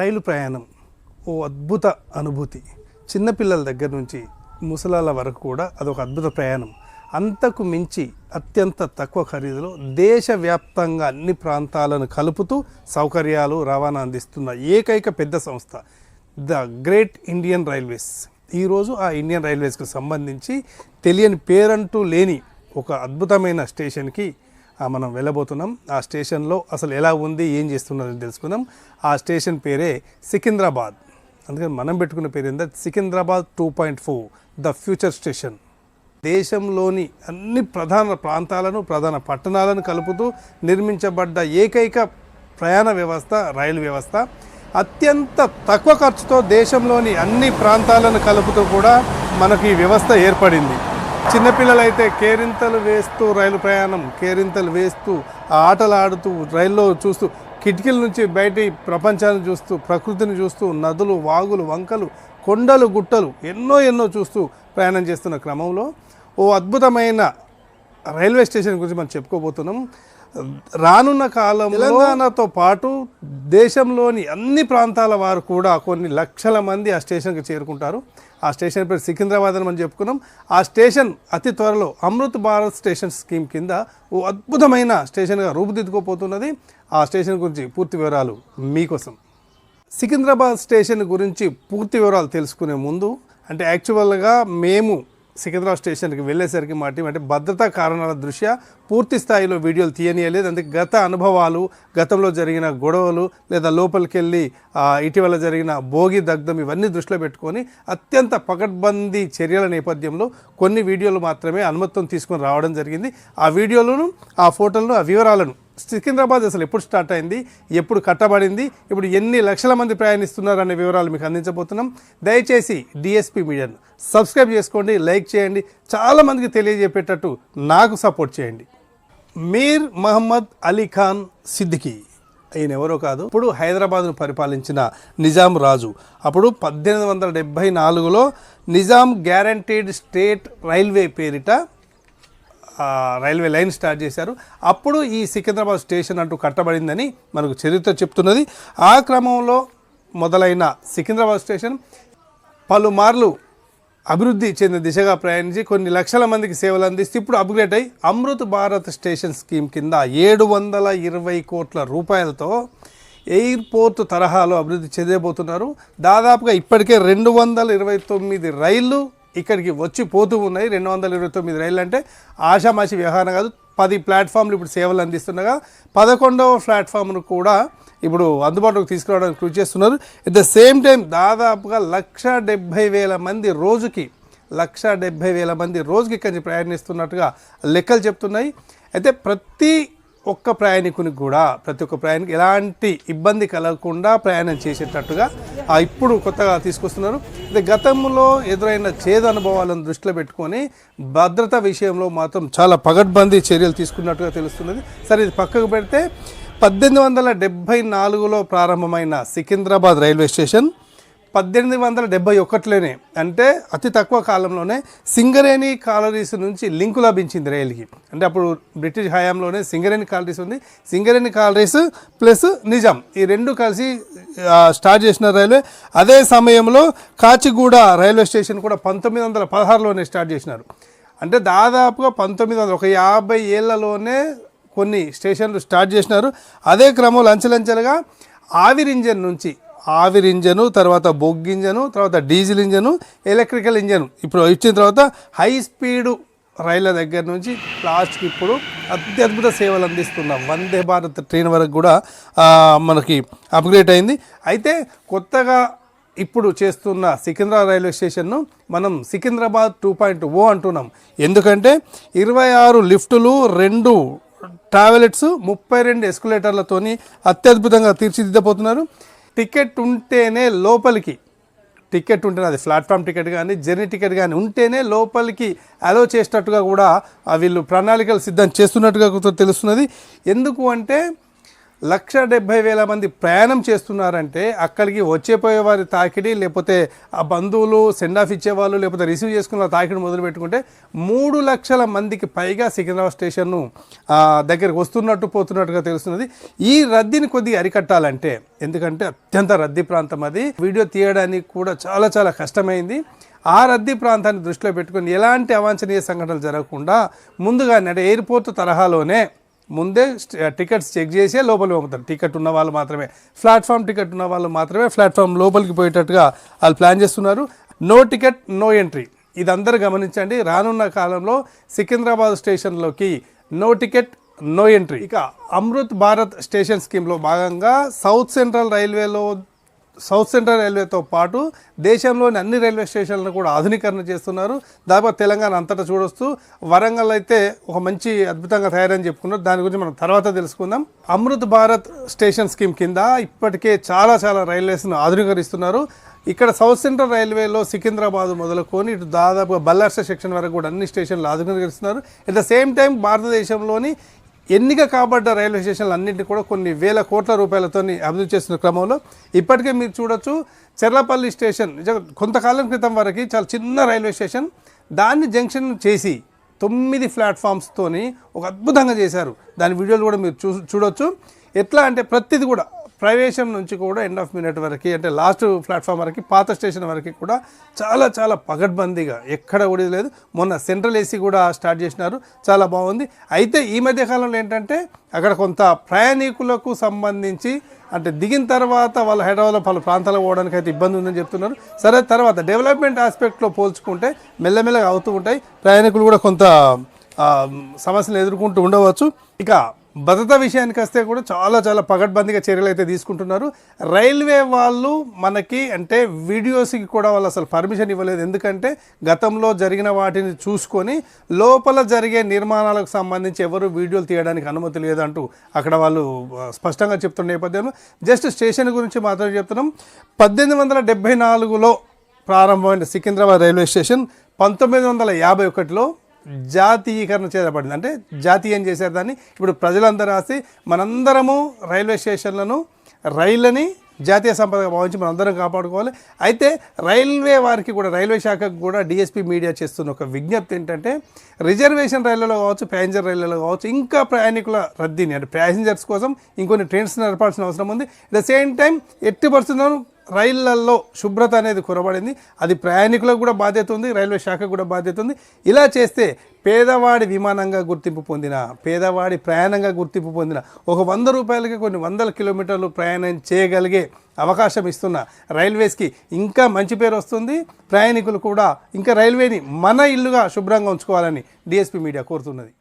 రైలు ప్రయాణం ఓ అద్భుత అనుభూతి. చిన్నపిల్లల దగ్గర నుంచి ముసలాల వరకు కూడా అదొక అద్భుత ప్రయాణం. అంతకు మించి అత్యంత తక్కువ ఖరీదులో దేశవ్యాప్తంగా అన్ని ప్రాంతాలను కలుపుతూ సౌకర్యాలు రవాణా అందిస్తున్న ఏకైక పెద్ద సంస్థ ద గ్రేట్ ఇండియన్ రైల్వేస్. ఈరోజు ఆ ఇండియన్ రైల్వేస్కు సంబంధించి తెలియని పేరంటూ లేని ఒక అద్భుతమైన స్టేషన్కి మనం వెళ్ళబోతున్నాం. ఆ స్టేషన్లో అసలు ఎలా ఉంది, ఏం చేస్తున్నదని తెలుసుకుందాం. ఆ స్టేషన్ పేరే సికింద్రాబాద్. అందుకని మనం పెట్టుకున్న పేరు ఏంటంటే సికింద్రాబాద్ 2.4 ద ఫ్యూచర్ స్టేషన్. దేశంలోని అన్ని ప్రధాన ప్రాంతాలను, ప్రధాన పట్టణాలను కలుపుతూ నిర్మించబడ్డ ఏకైక ప్రయాణ వ్యవస్థ రైలు వ్యవస్థ. అత్యంత తక్కువ ఖర్చుతో దేశంలోని అన్ని ప్రాంతాలను కలుపుతూ కూడా మనకు ఈ వ్యవస్థ ఏర్పడింది. చిన్నపిల్లలైతే కేరింతలు వేస్తూ రైలు ప్రయాణం, కేరింతలు వేస్తూ ఆటలు ఆడుతూ రైల్లో చూస్తూ కిటికీల నుంచి బయటి ప్రపంచాన్ని చూస్తూ, ప్రకృతిని చూస్తూ, నదులు, వాగులు, వంకలు, కొండలు, గుట్టలు ఎన్నో చూస్తూ ప్రయాణం చేస్తున్న క్రమంలో ఓ అద్భుతమైన రైల్వే స్టేషన్ గురించి మనం చెప్పుకోబోతున్నాం. రానున్న కాలంలో తెలంగాణతో పాటు దేశంలోని అన్ని ప్రాంతాల వారు కూడా కొన్ని లక్షల మంది ఆ స్టేషన్కి చేరుకుంటారు. ఆ స్టేషన్ పేరు సికింద్రాబాద్ అని మనం చెప్పుకున్నాం. ఆ స్టేషన్ అతి త్వరలో అమృత్ భారత్ స్టేషన్ స్కీమ్ కింద ఓ అద్భుతమైన స్టేషన్గా రూపుదిద్దుకోబోతున్నది. ఆ స్టేషన్ గురించి పూర్తి వివరాలు మీకోసం. సికింద్రాబాద్ స్టేషన్ గురించి పూర్తి వివరాలు తెలుసుకునే ముందు, అంటే యాక్చువల్గా మేము సికింద్రాబాద్ స్టేషన్కి వెళ్ళేసరికి మా టీం అంటే భద్రతా కారణాల దృష్ట్యా పూర్తి స్థాయిలో వీడియోలు తీయనీయలేదు. అందుకే గత అనుభవాలు, గతంలో జరిగిన గొడవలు, లేదా లోపలికి వెళ్ళి ఇటీవల జరిగిన భోగి దగ్ధం ఇవన్నీ దృష్టిలో పెట్టుకొని అత్యంత పకడ్బందీ చర్యల నేపథ్యంలో కొన్ని వీడియోలు మాత్రమే అనుమతితో తీసుకొని రావడం జరిగింది. ఆ వీడియోలను, ఆ ఫోటోలను, ఆ వివరాలను, సికింద్రాబాద్ అసలు ఎప్పుడు స్టార్ట్ అయింది, ఎప్పుడు కట్టబడింది, ఇప్పుడు ఎన్ని లక్షల మంది ప్రయాణిస్తున్నారు అనే వివరాలు మీకు అందించబోతున్నాం. దయచేసి డిఎస్పీ మీడియాను సబ్స్క్రైబ్ చేసుకోండి, లైక్ చేయండి, చాలామందికి తెలియజేపేటట్టు నాకు సపోర్ట్ చేయండి. మీర్ మహమ్మద్ అలీ ఖాన్ సిద్దికీ ఈయన ఎవరో కాదు, ఇప్పుడు హైదరాబాద్ను పరిపాలించిన నిజాం రాజు. అప్పుడు 1874లో నిజాం గ్యారంటీడ్ స్టేట్ రైల్వే పేరిట రైల్వే లైన్ స్టార్ట్ చేశారు. అప్పుడు ఈ సికింద్రాబాద్ స్టేషన్ అంటూ కట్టబడిందని మనకు చరిత్ర చెప్తున్నది. ఆ క్రమంలో మొదలైన సికింద్రాబాద్ స్టేషన్ పలుమార్లు అభివృద్ధి చెందిన దిశగా ప్రయాణించి కొన్ని లక్షల మందికి సేవలు అందిస్తూ ఇప్పుడు అప్గ్రేడ్ అయ్యి అమృత్ భారత్ స్టేషన్ స్కీమ్ కింద 720 కోట్ల రూపాయలతో ఎయిర్పోర్ట్ తరహాలో అభివృద్ధి చెందబోతున్నారు. దాదాపుగా ఇప్పటికే 229 రైళ్ళు ఇక్కడికి వచ్చి పోతూ ఉన్నాయి. 229 రైళ్ళు అంటే ఆషామాషి వ్యవహారం కాదు. 10 ప్లాట్ఫామ్లు ఇప్పుడు సేవలు అందిస్తుండగా 11వ ప్లాట్ఫామ్ను కూడా ఇప్పుడు అందుబాటులోకి తీసుకురావడానికి కృషి చేస్తున్నారు. ఎట్ ద సేమ్ టైం దాదాపుగా 170,000 మంది రోజుకి 170,000 మంది రోజుకి ఇక్కడి నుంచి ప్రయాణిస్తున్నట్టుగా లెక్కలు చెప్తున్నాయి. అయితే ప్రతి ఒక్క ప్రయాణికునికి ఎలాంటి ఇబ్బంది కలగకుండా ప్రయాణం చేసేటట్టుగా ఇప్పుడు కొత్తగా తీసుకొస్తున్నారు. అయితే గతంలో ఎదురైన చేదు అనుభవాలను దృష్టిలో పెట్టుకొని భద్రత విషయంలో మాత్రం చాలా పగడ్బందీ చర్యలు తీసుకున్నట్టుగా తెలుస్తున్నది. సరే, ఇది పక్కకు పెడితే 1874లో ప్రారంభమైన సికింద్రాబాద్ రైల్వే స్టేషన్ 1871లోనే, అంటే అతి తక్కువ కాలంలోనే సింగరేణి కాలరీస్ నుంచి లింకు లభించింది రైలుకి. అంటే అప్పుడు బ్రిటిష్ హయాంలోనే సింగరేణి కాలరీస్ ఉంది. సింగరేణి కాలరీస్ ప్లస్ నిజాం ఈ రెండు కలిసి స్టార్ట్ చేసిన రైల్వే. అదే సమయంలో కాచిగూడ రైల్వే స్టేషన్ కూడా 1916లోనే స్టార్ట్ చేసినారు. అంటే దాదాపుగా 50 ఏళ్లలోనే కొన్ని స్టేషన్లు స్టార్ట్ చేసినారు. అదే క్రమంలో అంచెలంచెలుగా ఆవిరి ఇంజను, తర్వాత బొగ్గు ఇంజను, తర్వాత డీజిల్ ఇంజను, ఎలక్ట్రికల్ ఇంజను ఇప్పుడు ఇచ్చిన తర్వాత హై స్పీడు రైళ్ళ దగ్గర నుంచి లాస్ట్కి ఇప్పుడు అత్యద్భుత సేవలు అందిస్తున్న వందే భారత్ ట్రైన్ వరకు కూడా మనకి అప్గ్రేడ్ అయింది. అయితే కొత్తగా ఇప్పుడు చేస్తున్న సికింద్రాబాద్ రైల్వే స్టేషన్ను మనం సికింద్రాబాద్ 2.0 అంటున్నాం. ఎందుకంటే 26 లిఫ్టులు, 2 టాయిలెట్స్, 32 ఎస్కలేటర్లతోని అత్యద్భుతంగా తీర్చిదిద్దబోతున్నారు. టికెట్ ఉంటేనే అది ప్లాట్ఫామ్ టికెట్ కానీ జర్నీ టికెట్ కానీ ఉంటేనే లోపలికి అలో చేసేటట్టుగా కూడా వీళ్ళు ప్రణాళికలు సిద్ధం చేస్తున్నట్టుగా తెలుస్తున్నది. ఎందుకు అంటే 1,70,000 మంది ప్రయాణం చేస్తున్నారంటే అక్కడికి వచ్చేపోయే వారి తాకిడి, లేకపోతే ఆ బంధువులు సెండ్ ఆఫ్ ఇచ్చేవాళ్ళు, లేకపోతే రిసీవ్ చేసుకున్న తాకిడి మొదలు పెట్టుకుంటే 3 లక్షల మందికి పైగా సికింద్రాబాద్ స్టేషన్ను దగ్గరికి వస్తున్నట్టు పోతున్నట్టుగా తెలుస్తున్నది. ఈ రద్దీని కొద్దిగా అరికట్టాలంటే, ఎందుకంటే అత్యంత రద్దీ ప్రాంతం అది, వీడియో తీయడానికి కూడా చాలా చాలా కష్టమైంది. ఆ రద్దీ ప్రాంతాన్ని దృష్టిలో పెట్టుకొని ఎలాంటి అవాంఛనీయ సంఘటనలు జరగకుండా ముందుగానే, అంటే ఎయిర్పోర్ట్ తరహాలోనే ముందే టికెట్స్ చెక్ చేసే లోపలికి పంపుతారు. టికెట్ ఉన్న వాళ్ళు మాత్రమే, ప్లాట్ఫామ్ టికెట్ ఉన్న వాళ్ళు మాత్రమే ప్లాట్ఫామ్ లోపలికి పోయేటట్టుగా వాళ్ళు ప్లాన్ చేస్తున్నారు. నో టికెట్ నో ఎంట్రీ, ఇది అందరూ గమనించండి. రానున్న కాలంలో సికింద్రాబాద్ స్టేషన్లోకి నో టికెట్ నో ఎంట్రీ. ఇక అమృత్ భారత్ స్టేషన్ స్కీమ్లో భాగంగా సౌత్ సెంట్రల్ రైల్వేతో పాటు దేశంలోని అన్ని రైల్వే స్టేషన్లను కూడా ఆధునీకరణ చేస్తున్నారు. దాదాపు తెలంగాణ అంతటా చూడొచ్చు. వరంగల్ అయితే ఒక మంచి అద్భుతంగా తయారని చెప్పుకున్నారు, దాని గురించి మనం తర్వాత తెలుసుకుందాం. అమృత్ భారత్ స్టేషన్ స్కీమ్ కింద ఇప్పటికే చాలా రైల్వేస్ను ఆధునీకరిస్తున్నారు. ఇక్కడ సౌత్ సెంట్రల్ రైల్వేలో సికింద్రాబాద్ మొదలుకొని ఇటు దాదాపుగా బల్లార్స సెక్షన్ వరకు కూడా అన్ని స్టేషన్లు ఆధునీకరిస్తున్నారు. అట్ ద సేమ్ టైం భారతదేశంలోని ఎన్నిక కాబడ్డ రైల్వే స్టేషన్లు అన్నింటినీ కూడా కొన్ని వేల కోట్ల రూపాయలతో అభివృద్ధి చేస్తున్న క్రమంలో ఇప్పటికే మీరు చూడొచ్చు, చెర్లపల్లి స్టేషన్ కొంతకాలం క్రితం వరకు చాలా చిన్న రైల్వే స్టేషన్, దాన్ని జంక్షన్ చేసి 9 ప్లాట్ఫామ్స్తోని ఒక అద్భుతంగా చేశారు. దాని వీడియోలు కూడా మీరు చూడొచ్చు. ఎట్లా అంటే ప్రతిది కూడా ప్రవేశం నుంచి కూడా ఎండ్ ఆఫ్ మినిట్ వరకు, అంటే లాస్ట్ ప్లాట్ఫామ్ వరకు, పాత స్టేషన్ వరకు కూడా చాలా పగడ్బందీగా ఎక్కడ కూడా లేదు. మొన్న సెంట్రల్ ఏసీ కూడా స్టార్ట్ చేసినారు, చాలా బాగుంది. అయితే ఈ మధ్య కాలంలో ఏంటంటే అక్కడ కొంత ప్రయాణికులకు సంబంధించి, అంటే దిగిన తర్వాత వాళ్ళు హైదరాబాద్లో పలు ప్రాంతాలకు పోవడానికి అయితే ఇబ్బంది ఉందని చెప్తున్నారు. సరే, తర్వాత డెవలప్మెంట్ ఆస్పెక్ట్లో పోల్చుకుంటే మెల్లమెల్లగా అవుతూ ఉంటాయి. ప్రయాణికులు కూడా కొంత సమస్యలు ఎదుర్కొంటూ ఉండవచ్చు. ఇక భద్రతా విషయానికి వస్తే కూడా చాలా పగడ్బందీగా చర్యలు అయితే తీసుకుంటున్నారు. రైల్వే వాళ్ళు మనకి, అంటే వీడియోస్కి కూడా వాళ్ళు అసలు పర్మిషన్ ఇవ్వలేదు. ఎందుకంటే గతంలో జరిగిన వాటిని చూసుకొని లోపల జరిగే నిర్మాణాలకు సంబంధించి ఎవరు వీడియోలు తీయడానికి అనుమతి లేదంటూ అక్కడ వాళ్ళు స్పష్టంగా చెప్తున్న నేపథ్యంలో జస్ట్ స్టేషన్ గురించి మాత్రమే చెప్తున్నాం. 1874లో ప్రారంభమైన సికింద్రాబాద్ రైల్వే స్టేషన్ 1951లో జాతీయీకరణ చేయబడింది. అంటే జాతీయం చేశారు దాన్ని. ఇప్పుడు ప్రజలందరూ రాసి మనందరము రైల్వే స్టేషన్లను, రైళ్ళని జాతీయ సంపదగా భావించి మనందరం కాపాడుకోవాలి. అయితే రైల్వే వారికి కూడా, రైల్వే శాఖకు కూడా డిఎస్పీ మీడియా చేస్తున్న ఒక విజ్ఞప్తి ఏంటంటే, రిజర్వేషన్ రైళ్లలో కావచ్చు, ప్యాసింజర్ రైళ్లలో కావచ్చు, ఇంకా ప్రయాణికుల రద్దీని, అంటే ప్యాసింజర్స్ కోసం ఇంకొన్ని ట్రైన్స్ నడపాల్సిన అవసరం ఉంది. అట్ ద సేమ్ టైం ఎట్టి పరిస్థితుల్లో రైళ్లలో శుభ్రత అనేది కొరబడింది. అది ప్రయాణికులకు కూడా బాధ్యత ఉంది, రైల్వే శాఖకు కూడా బాధ్యత ఉంది. ఇలా చేస్తే పేదవాడి విమానంగా గుర్తింపు పొందిన, పేదవాడి ప్రయాణంగా గుర్తింపు పొందిన, ఒక 100 రూపాయలకి కొన్ని వందల కిలోమీటర్లు ప్రయాణం చేయగలిగే అవకాశం ఇస్తున్న రైల్వేస్కి ఇంకా మంచి పేరు వస్తుంది. ప్రయాణికులు కూడా ఇంకా రైల్వేని మన ఇల్లుగా శుభ్రంగా ఉంచుకోవాలని డిఎస్పీ మీడియా కోరుతున్నది.